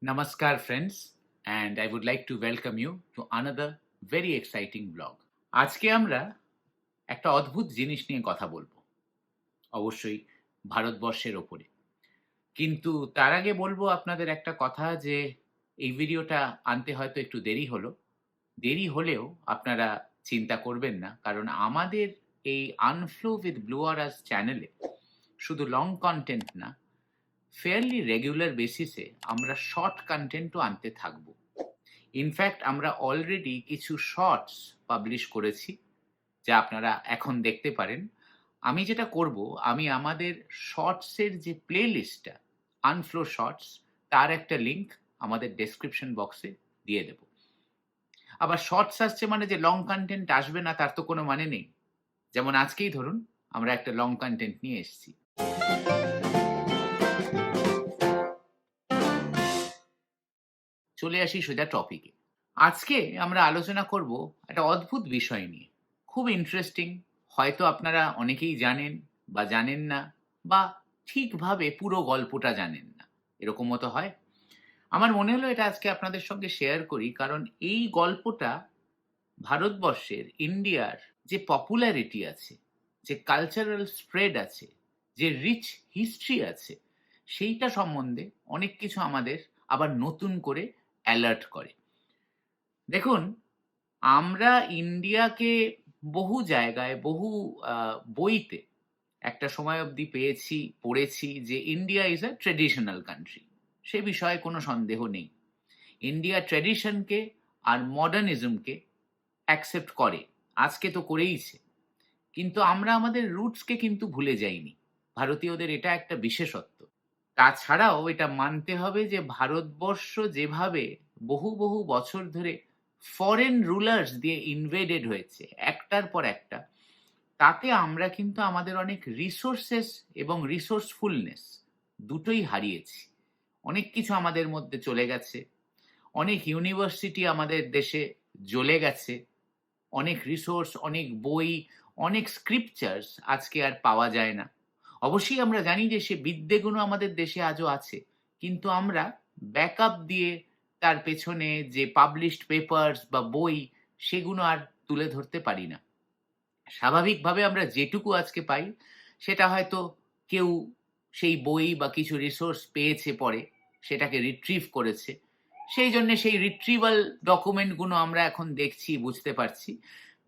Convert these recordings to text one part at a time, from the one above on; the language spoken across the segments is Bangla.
Namaskar, friends, and I would like to welcome you to another very exciting vlog. আজকে আমরা একটা অদ্ভুত জিনিস নিয়ে কথা বলবো, অবশ্যই ভারতবর্ষের ওপরে। কিন্তু তার আগে বলবো আপনাদের একটা কথা যে এই ভিডিওটা আনতে হয়তো একটু দেরি হলো। দেরি হলেও আপনারা চিন্তা করবেন না। কারণ আমাদের এই আনফ্লো উইথ ব্লু অরাস চ্যানেলে শুধু লং কনটেন্ট না, ফেয়ারলি রেগুলার বেসিসে আমরা শর্ট কনটেন্টও আনতে থাকবো। ইনফ্যাক্ট আমরা অলরেডি কিছু শর্টস পাবলিশ করেছি, যা আপনারা এখন দেখতে পারেন। আমি যেটা করব, আমি আমাদের শর্টসের যে প্লেলিস্টটা, আনফ্লো শর্টস, তার একটা লিঙ্ক আমাদের ডেসক্রিপশন বক্সে দিয়ে দেব। আবার শর্টস আসছে মানে যে লং কনটেন্ট আসবে না তার তো কোনো মানে নেই। যেমন আজকেই ধরুন আমরা একটা লং কনটেন্ট নিয়ে এসেছি। চলে আসি সোজা টপিকে। আজকে আমরা আলোচনা করব একটা অদ্ভুত বিষয় নিয়ে। খুব ইন্টারেস্টিং। হয়তো আপনারা অনেকেই জানেন বা জানেন না, বা ঠিকভাবে পুরো গল্পটা জানেন না। এরকমও তো হয়। আমার মনে হলো এটা আজকে আপনাদের সঙ্গে শেয়ার করি, কারণ এই গল্পটা ভারতবর্ষের, ইন্ডিয়ার যে পপুলারিটি আছে, যে কালচারাল স্প্রেড আছে, যে রিচ হিস্ট্রি আছে, সেইটা সম্বন্ধে অনেক কিছু আমাদের আবার নতুন করে অ্যালার্ট করে। দেখুন, আমরা ইন্ডিয়াকে বহু জায়গায়, বহু বইতে একটা সময় অবধি পেয়েছি, পড়েছি যে India is a traditional country. সে বিষয়ে কোনো সন্দেহ নেই। ইন্ডিয়া ট্র্যাডিশনকে আর মডার্নিজমকে অ্যাকসেপ্ট করে। আজকে তো করেইছে। কিন্তু আমরা আমাদের রুটসকে কিন্তু ভুলে যাইনি। ভারতীয়দের এটা একটা বিশেষত্ব। তাছাড়াও এটা মানতে হবে যে ভারতবর্ষ যেভাবে বহু বছর ধরে ফরেন রুলার্স দিয়ে ইনভেডেড হয়েছে একটার পর একটা, তাতে আমরা কিন্তু আমাদের অনেক রিসোর্সেস এবং রিসোর্সফুলনেস দুটোই হারিয়েছি। অনেক কিছু আমাদের মধ্যে চলে গেছে। অনেক ইউনিভার্সিটি আমাদের দেশে জ্বলে গেছে। অনেক রিসোর্স, অনেক বই, অনেক স্ক্রিপচার্স আজকে আর পাওয়া যায় না। অবশ্যই আমরা জানি যে সে বিদ্যেগুলো আমাদের দেশে আজও আছে, কিন্তু আমরা ব্যাকআপ দিয়ে তার পেছনে যে পাবলিশড পেপার্স বা বই, সেগুলো আর তুলে ধরতে পারি না। স্বাভাবিকভাবে আমরা যেটুকু আজকে পাই সেটা হয়তো কেউ সেই বই বা কিছু রিসোর্স পেয়েছে, পরে সেটাকে রিট্রিভ করেছে। সেই জন্য সেই রিট্রিভাল ডকুমেন্টগুলো আমরা এখন দেখছি, বুঝতে পারছি।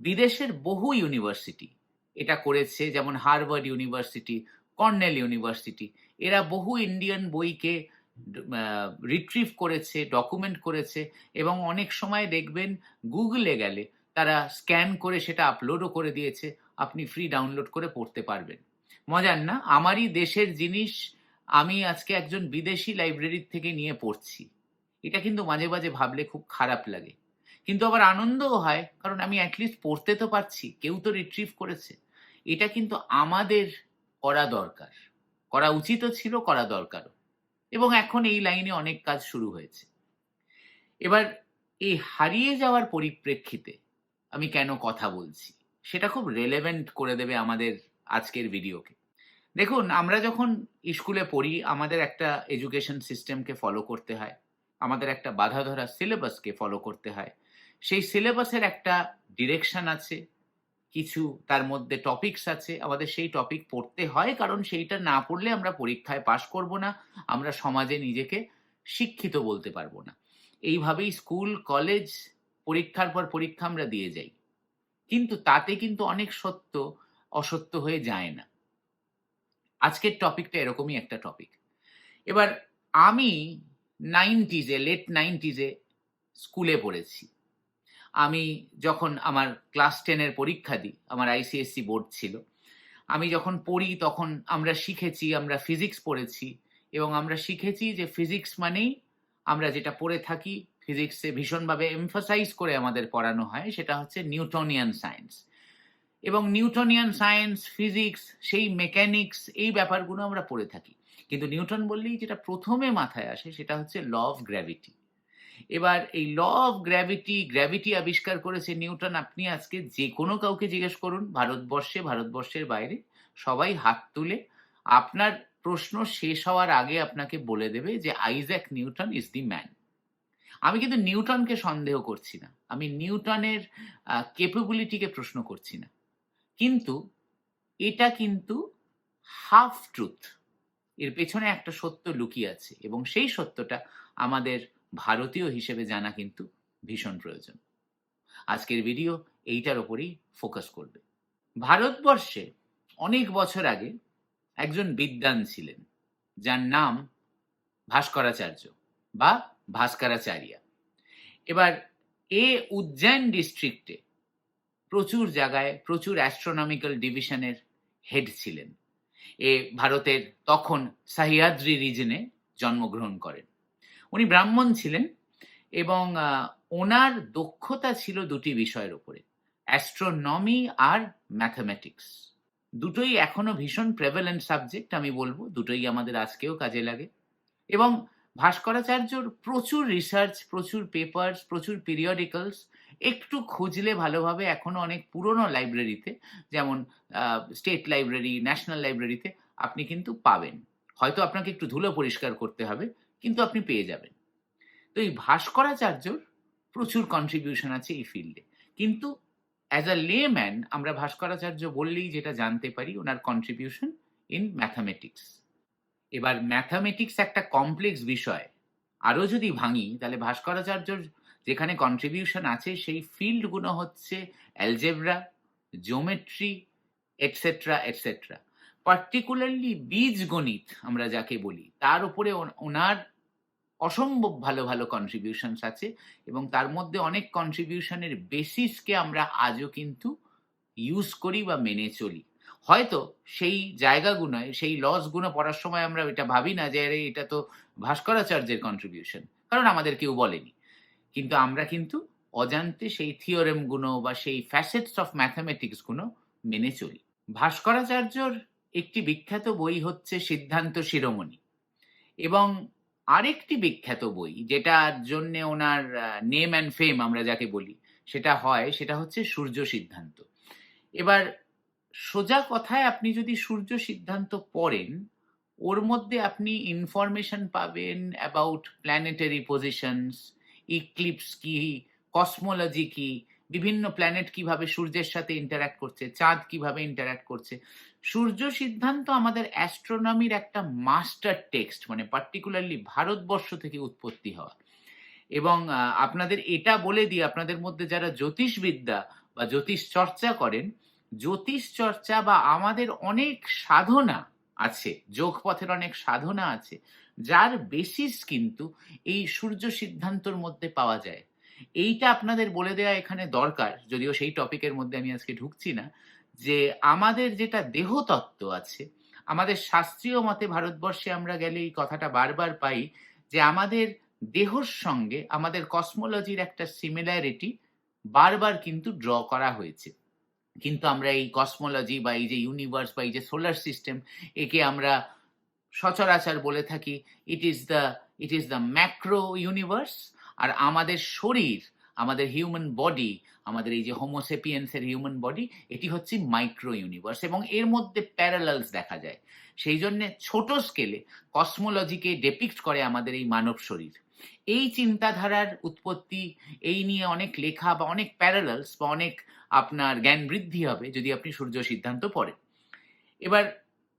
বিদেশের বহু ইউনিভার্সিটি এটা করেছে, যেমন হার্ভার্ড ইউনিভার্সিটি, কর্নেল ইউনিভার্সিটি। এরা বহু ইন্ডিয়ান বইকে রিট্রিভ করেছে, ডকুমেন্ট করেছে, এবং অনেক সময় দেখবেন গুগলে গেলে তারা স্ক্যান করে সেটা আপলোডও করে দিয়েছে। আপনি ফ্রি ডাউনলোড করে পড়তে পারবেন। মজার না? আমারই দেশের জিনিস আমি আজকে একজন বিদেশি লাইব্রেরির থেকে নিয়ে পড়ছি। এটা কিন্তু মাঝে ভাবলে খুব খারাপ লাগে। কিন্তু আবার আনন্দও হয়, কারণ আমি অ্যাটলিস্ট পড়তে তো পারছি, কেউ তো রিট্রিভ করেছে। এটা কিন্তু আমাদের করা দরকার। করা উচিতও ছিল, করা দরকারও। এবং এখন এই লাইনে অনেক কাজ শুরু হয়েছে। এবার এই হারিয়ে যাওয়ার পরিপ্রেক্ষিতে আমি কেন কথা বলছি, সেটা খুব রেলেভেন্ট করে দেবে আমাদের আজকের ভিডিওকে। দেখুন, আমরা যখন স্কুলে পড়ি আমাদের একটা এডুকেশন সিস্টেমকে ফলো করতে হয়। আমাদের একটা বাঁধা ধরা সিলেবাসকে ফলো করতে হয়। সেই সিলেবাসের একটা ডিরেকশন আছে, কিছু তার মধ্যে টপিকস আছে। আমাদের সেই টপিক পড়তে হয়, কারণ সেইটা না পড়লে আমরা পরীক্ষায় পাশ করব না, আমরা সমাজে নিজেকে শিক্ষিত বলতে পারবো না। এইভাবেই স্কুল, কলেজ, পরীক্ষার পর পরীক্ষা আমরা দিয়ে যাই। কিন্তু তাতে কিন্তু অনেক সত্য অসত্য হয়ে যায় না। আজকের টপিকটা এরকমই একটা টপিক। এবার আমি 90s এ, লেট 90s এ স্কুলে পড়েছি। আমি যখন আমার ক্লাস 10 এর পরীক্ষা দিই, আমার আইসিএসসি বোর্ড ছিল। আমি যখন পড়ি তখন আমরা শিখেছি, আমরা ফিজিক্স পড়েছি, এবং আমরা শিখেছি যে ফিজিক্স মানেই আমরা যেটা পড়ে থাকি, ফিজিক্সে ভীষণভাবে এমফাসাইজ করে আমাদের পড়ানো হয়, সেটা হচ্ছে নিউটনিয়ান সায়েন্স। এবং নিউটনিয়ান সায়েন্স, ফিজিক্স, সেই মেকানিক্স, এই ব্যাপারগুলো আমরা পড়ে থাকি। কিন্তু নিউটন বললেই যেটা প্রথমে মাথায় আসে সেটা হচ্ছে ল অফ গ্র্যাভিটি। এবার এই ল অফ গ্র্যাভিটি, গ্র্যাভিটি আবিষ্কার করেছে নিউটন। আপনি আজকে যে কোনো কাউকে জিজ্ঞেস করুন, ভারতবর্ষে, ভারতবর্ষের বাইরে, সবাই হাত তুলে আপনার প্রশ্ন শেষ হওয়ার আগে আপনাকে বলে দেবে যে Isaac Newton is the man. আমি কিন্তু নিউটনকে সন্দেহ করছি না। আমি নিউটনের ক্যাপাবিলিটিকে প্রশ্ন করছি না। কিন্তু এটা কিন্তু হাফ ট্রুথ। এর পেছনে একটা সত্য লুকিয়ে আছে এবং সেই সত্যটা আমাদের ভারতীয় হিসেবে জানা কিন্তু ভীষণ প্রয়োজন। আজকের ভিডিও এইটার উপরেই ফোকাস করবে। ভারতবর্ষে অনেক বছর আগে একজন বিদ্বান ছিলেন যার নাম ভাস্করাচার্য বা ভাস্করাচার্য। এবার উজ্জয়ন ডিস্ট্রিক্টে প্রচুর জায়গায় প্রচুর অ্যাস্ট্রোনমিক্যাল ডিভিশনের হেড ছিলেন। ভারতের তখন সহ্যাদ্রি রিজনে জন্মগ্রহণ করেন। উনি ব্রাহ্মণ ছিলেন এবং ওনার দক্ষতা ছিল দুটি বিষয়ের উপরে, অ্যাস্ট্রোনমি আর ম্যাথামেটিক্স। দুটোই এখনো ভীষণ প্রেভেলেন্ট সাবজেক্ট, আমি বলবো দুটোই আমাদের আজকেও কাজে লাগে। এবং ভাস্করাচার্যর প্রচুর রিসার্চ, প্রচুর পেপার্স, প্রচুর পিরিয়ডিক্যালস একটু খুঁজলে ভালোভাবে এখনো অনেক পুরনো লাইব্রেরিতে, যেমন স্টেট লাইব্রেরি, ন্যাশনাল লাইব্রেরিতে আপনি কিন্তু পাবেন। হয়তো আপনাকে একটু ধুলো পরিষ্কার করতে হবে, কিন্তু আপনি পেয়ে যাবেন। তো এই ভাস্করাচার্যর প্রচুর কন্ট্রিবিউশন আছে এই ফিল্ডে। কিন্তু অ্যাজ আ লেম্যান আমরা ভাস্করাচার্য বললেই যেটা জানতে পারি ওনার কন্ট্রিবিউশন ইন ম্যাথামেটিক্স। এবার ম্যাথামেটিক্স একটা কমপ্লেক্স বিষয়। আরও যদি ভাঙি তাহলে ভাস্করাচার্যর যেখানে কন্ট্রিবিউশন আছে সেই ফিল্ডগুলো হচ্ছে algebra, geometry, etcetera etcetera. Particularly বীজগণিত আমরা যাকে বলি, তার উপরে ওনার অসম্ভব ভালো ভালো কন্ট্রিবিউশনস আছে এবং তার মধ্যে অনেক কন্ট্রিবিউশনের বেসিসকে আমরা আজও কিন্তু ইউজ করি বা মেনে চলি। হয়তো সেই জায়গাগুলোয়, সেই লসগুলো পড়ার সময় আমরা এটা ভাবি না যে আরে এটা তো ভাস্করাচার্যের কন্ট্রিবিউশন, কারণ আমাদের কেউ বলেনি। কিন্তু আমরা কিন্তু অজান্তে সেই থিওরেমগুলো বা সেই ফ্যাসেটস অফ ম্যাথামেটিক্সগুলো মেনে চলি। ভাস্করাচার্যর একটি বিখ্যাত বই হচ্ছে সিদ্ধান্ত শিরোমণি এবং আরেকটি বিখ্যাত বই যেটার জন্য ওনার নেম অ্যান্ড ফেম আমরা যাকে বলি সেটা হচ্ছে সূর্য সিদ্ধান্ত। এবার সোজা কথায় আপনি যদি সূর্য সিদ্ধান্ত পড়েন, ওর মধ্যে আপনি ইনফরমেশন পাবেন অ্যাবাউট প্ল্যানেটারি পজিশনস, ইক্লিপস কি, কসমোলজি কি, বিভিন্ন প্ল্যানেট কিভাবে সূর্যের সাথে ইন্টারঅ্যাক্ট করছে, চাঁদ কিভাবে ইন্টারঅ্যাক্ট করছে। সূর্য সিদ্ধান্ত আমাদের অ্যাস্ট্রোনমির একটা মাস্টার টেক্সট, মানে পার্টিকুলারলি ভারতবর্ষ থেকে উৎপত্তি হওয়া। এবং আপনাদের এটা বলে দিই, আপনাদের মধ্যে যারা জ্যোতিষবিদ্যা বা জ্যোতিষ চর্চা করেন, জ্যোতিষ চর্চা বা আমাদের অনেক সাধনা আছে, যোগপথের অনেক সাধনা আছে যার বেসিস কিন্তু এই সূর্য সিদ্ধান্তর মধ্যে পাওয়া যায়। এইটা আপনাদের বলে দেওয়া এখানে দরকার, যদিও সেই টপিকের মধ্যে আমি আজকে ঢুকছি না। যে আমাদের যেটা দেহতত্ত্ব আছে, আমাদের শাস্ত্রীয় মতে ভারতবর্ষে আমরা গেলে এই কথাটা বারবার পাই যে আমাদের দেহর সঙ্গে আমাদের কসমোলজির একটা সিমিলারিটি বারবার কিন্তু ড্র করা হয়েছে। কিন্তু আমরা এই কসমোলজি বা এই যে ইউনিভার্স বা এই যে সোলার সিস্টেম, একে আমরা সচরাচর বলে থাকি it is the macro universe. আর আমাদের শরীর, আমাদের হিউম্যান বডি, আমাদের এই যে হোমোসেপিয়েন্সের হিউম্যান বডি, এটি হচ্ছে মাইক্রো ইউনিভার্স এবং এর মধ্যে প্যারালালস দেখা যায়। সেই জন্যে ছোট স্কেলে কসমোলজিকে ডেপিক্ট করে আমাদের এই মানব শরীর। এই চিন্তাধারার উৎপত্তি, এই নিয়ে অনেক লেখা বা অনেক প্যারালালস বা অনেক আপনার জ্ঞান বৃদ্ধি হবে যদি আপনি সূর্য সিদ্ধান্ত পড়েন। এবার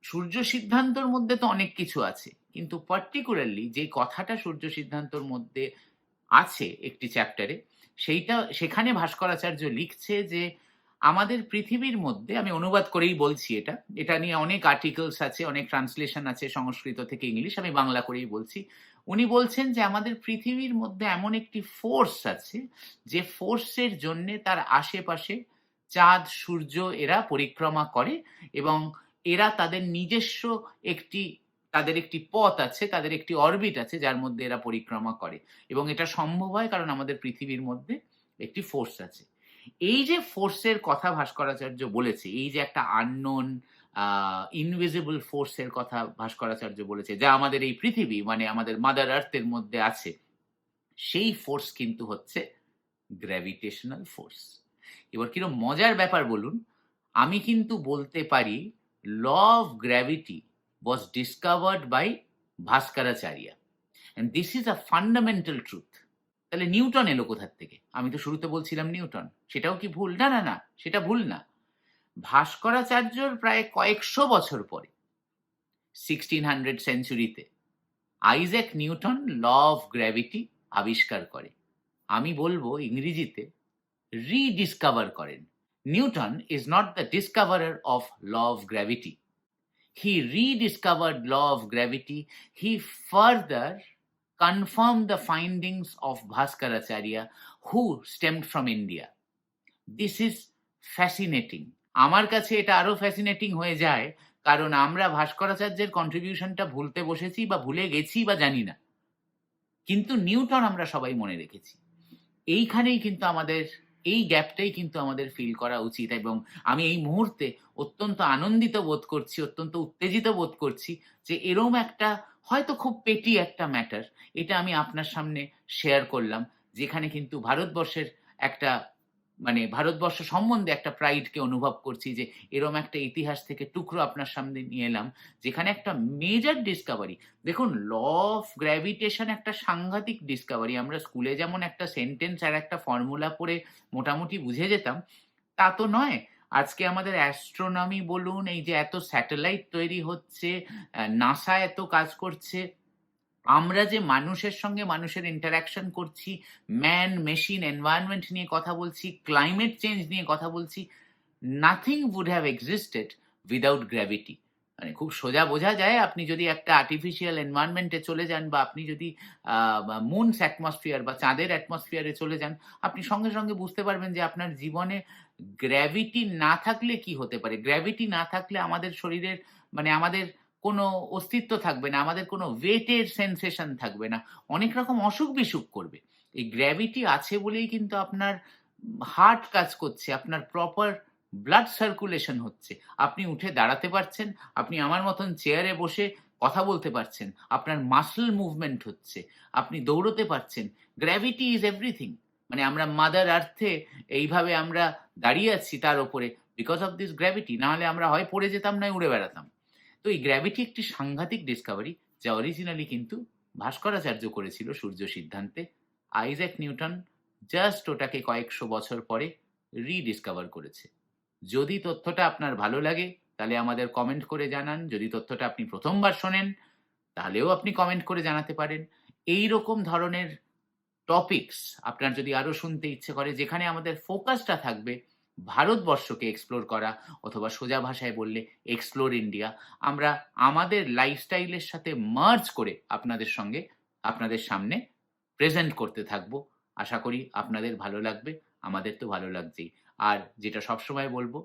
সূর্য সিদ্ধান্তর মধ্যে তো অনেক কিছু আছে, কিন্তু পার্টিকুলারলি যে কথাটা সূর্য সিদ্ধান্তর মধ্যে আছে একটি চ্যাপ্টারে, সেখানে ভাস্করাচার্য লিখছে যে আমাদের পৃথিবীর মধ্যে, আমি অনুবাদ করেই বলছি, এটা নিয়ে অনেক আর্টিকেলস আছে, অনেক ট্রান্সলেশন আছে সংস্কৃত থেকে ইংলিশ, আমি বাংলা করেই বলছি। উনি বলছেন যে আমাদের পৃথিবীর মধ্যে এমন একটি ফোর্স আছে যে ফোর্সের জন্যে তার আশেপাশে চাঁদ, সূর্য এরা পরিক্রমা করে এবং এরা তাদের নিজস্ব তাদের একটি পথ আছে, তাদের একটি অরবিট আছে যার মধ্যে এরা পরিক্রমা করে এবং এটা সম্ভব হয় কারণ আমাদের পৃথিবীর মধ্যে একটি ফোর্স আছে। এই যে ফোর্সের কথা ভাস্করাচার্য বলেছে, এই যে একটা আননোন ইনভিজিবল ফোর্সের কথা ভাস্করাচার্য বলেছে যা আমাদের এই পৃথিবী মানে আমাদের মাদার আর্থের মধ্যে আছে, সেই ফোর্স কিন্তু হচ্ছে গ্র্যাভিটেশনাল ফোর্স। এবার কিরকম মজার ব্যাপার বলুন, আমি কিন্তু বলতে পারি law of gravity was discovered by Bhaskaracharya. And this is a fundamental truth. তাহলে নিউটন এলো কোথার থেকে? আমি তো শুরুতে বলছিলাম নিউটন। সেটাও কি ভুল? না, না, না, সেটা ভুল না। ভাস্করাচার্যর প্রায় কয়েকশো বছর পরে 1600 সেঞ্চুরিতে Isaac Newton law of gravity আবিষ্কার করে। আমি বলবো ইংরেজিতে রিডিসকভার করেন। Newton is not the discoverer of law of gravity. He rediscovered law of gravity. He further confirmed the findings of Bhaskaracharya, who stemmed from India. This is fascinating. আমার কাছে এটা আরো ফ্যাসিনেটিং হয়ে যায়, কারণ আমরা ভাস্করাচার্যের কন্ট্রিবিউশনটা ভুলতে বসেছি বা ভুলে গেছি বা জানি না, কিন্তু নিউটন আমরা সবাই মনে রেখেছি। এইখানেই কিন্তু আমাদের, এই গ্যাপটাই কিন্তু আমাদের ফিল করা উচিত। এবং আমি এই মুহূর্তে অত্যন্ত আনন্দিত বোধ করছি, অত্যন্ত উত্তেজিত বোধ করছি যে এরম একটা হয়তো খুব পেটি একটা ম্যাটার, এটা আমি আপনার সামনে শেয়ার করলাম, যেখানে কিন্তু ভারতবর্ষের একটা, মানে ভারতবর্ষ সম্বন্ধে একটা প্রাইডকে অনুভব করছি যে এরম একটা ইতিহাস থেকে টুকরো আপনার সামনে নিয়ে এলাম, যেখানে একটা মেজর ডিসকভারি। দেখুন, ল অফ গ্র্যাভিটেশন একটা সাংঘাতিক ডিসকভারি। আমরা স্কুলে যেমন একটা সেন্টেন্স আর একটা ফর্মুলা পড়ে মোটামুটি বুঝে যেতাম, তা তো নয়। আজকে আমাদের অ্যাস্ট্রোনমি বলুন, এই যে এত স্যাটেলাইট তৈরি হচ্ছে, নাসা এত কাজ করছে, আমরা যে মানুষের সঙ্গে মানুষের ইন্টারাকশন করছি, ম্যান, মেশিন, এনভায়রনমেন্ট নিয়ে কথা বলছি, ক্লাইমেট চেঞ্জ নিয়ে কথা বলছি, nothing would have existed without gravity. মানে খুব সোজা বোঝা যায়, আপনি যদি একটা আর্টিফিশিয়াল এনভায়রনমেন্টে চলে যান, বা আপনি যদি মুনস অ্যাটমসফিয়ার বা চাঁদের অ্যাটমসফিয়ারে চলে যান, আপনি সঙ্গে সঙ্গে বুঝতে পারবেন যে আপনার জীবনে গ্র্যাভিটি না থাকলে কি হতে পারে। গ্র্যাভিটি না থাকলে আমাদের শরীরের, মানে আমাদের কোনো অস্তিত্ব থাকবে না, আমাদের কোনো ওয়েটের সেন্সেশন থাকবে না, অনেক রকম অসুখ-বিসুখ করবে। এই গ্র্যাভিটি আছে বলেই কিন্তু আপনার হার্ট কাজ করছে, আপনার প্রপার ব্লাড সার্কুলেশন হচ্ছে, আপনি উঠে দাঁড়াতে পারছেন, আপনি আমার মতন চেয়ারে বসে কথা বলতে পারছেন, আপনার মাসল মুভমেন্ট হচ্ছে, আপনি দৌড়তে পারছেন। Gravity is everything. মানে আমরা মাদার আর্থে এইভাবে আমরা দাঁড়িয়ে আছি তার উপরে বিকজ অফ দিস গ্র্যাভিটি। না হলে আমরা হয় পড়ে যেতাম, নয় উড়ে বেড়াতাম। তো এই গ্র্যাভিটি একটি সাংঘাতিক ডিসকভারি, যা অরিজিনালি কিন্তু ভাস্করাচার্য করেছিল সূর্য সিদ্ধান্তে। আইজ্যাক নিউটন জাস্ট ওটাকে কয়েকশো বছর পরে রিডিসকভার করেছে। যদি তথ্যটা আপনার ভালো লাগে তাহলে আমাদের কমেন্ট করে জানান। যদি তথ্যটা আপনি প্রথমবার শোনেন তাহলেও আপনি কমেন্ট করে জানাতে পারেন। এই রকম ধরনের টপিকস আপনার যদি আরো শুনতে ইচ্ছে করে, যেখানে আমাদের ফোকাসটা থাকবে ভারতবর্ষকে এক্সপ্লোর করা, অথবা সোজা ভাষায় বললে এক্সপ্লোর ইন্ডিয়া, আমরা আমাদের লাইফস্টাইলের সাথে মার্জ করে আপনাদের সঙ্গে, আপনাদের সামনে প্রেজেন্ট করতে থাকবো। আশা করি আপনাদের ভালো লাগবে, আমাদের তো ভালো লাগছেই। আর যেটা সবসময় বলবো,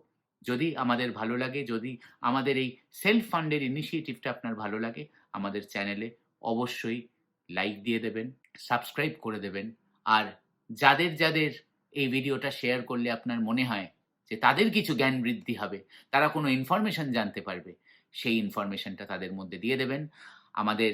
যদি আমাদের ভালো লাগে, যদি আমাদের এই সেলফ ফান্ডের ইনিশিয়েটিভটা আপনার ভালো লাগে, আমাদের চ্যানেলে অবশ্যই লাইক দিয়ে দেবেন, সাবস্ক্রাইব করে দেবেন। আর যাদের যাদের এই ভিডিওটা শেয়ার করলে আপনার মনে হয় যে তাদের কিছু জ্ঞান বৃদ্ধি হবে, তারা কোনো ইনফরমেশন জানতে পারবে, সেই ইনফরমেশনটা তাদের মধ্যে দিয়ে দেবেন। আমাদের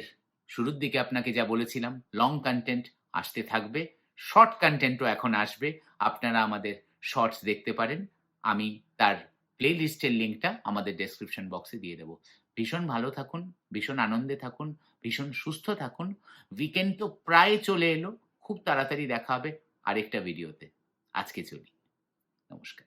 শুরুর দিকে আপনাকে যা বলেছিলাম, লং কন্টেন্ট আসতে থাকবে, শর্ট কন্টেন্টও এখন আসবে। আপনারা আমাদের শর্টস দেখতে পারেন, আমি তার প্লে লিস্টের লিঙ্কটা আমাদের ডেসক্রিপশন বক্সে দিয়ে দেবো। ভীষণ ভালো থাকুন, ভীষণ আনন্দে থাকুন, ভীষণ সুস্থ থাকুন। উইকেন্ড তো প্রায় চলে এলো, খুব তাড়াতাড়ি দেখা হবে আরেকটা ভিডিওতে। আজকে চলি, নমস্কার।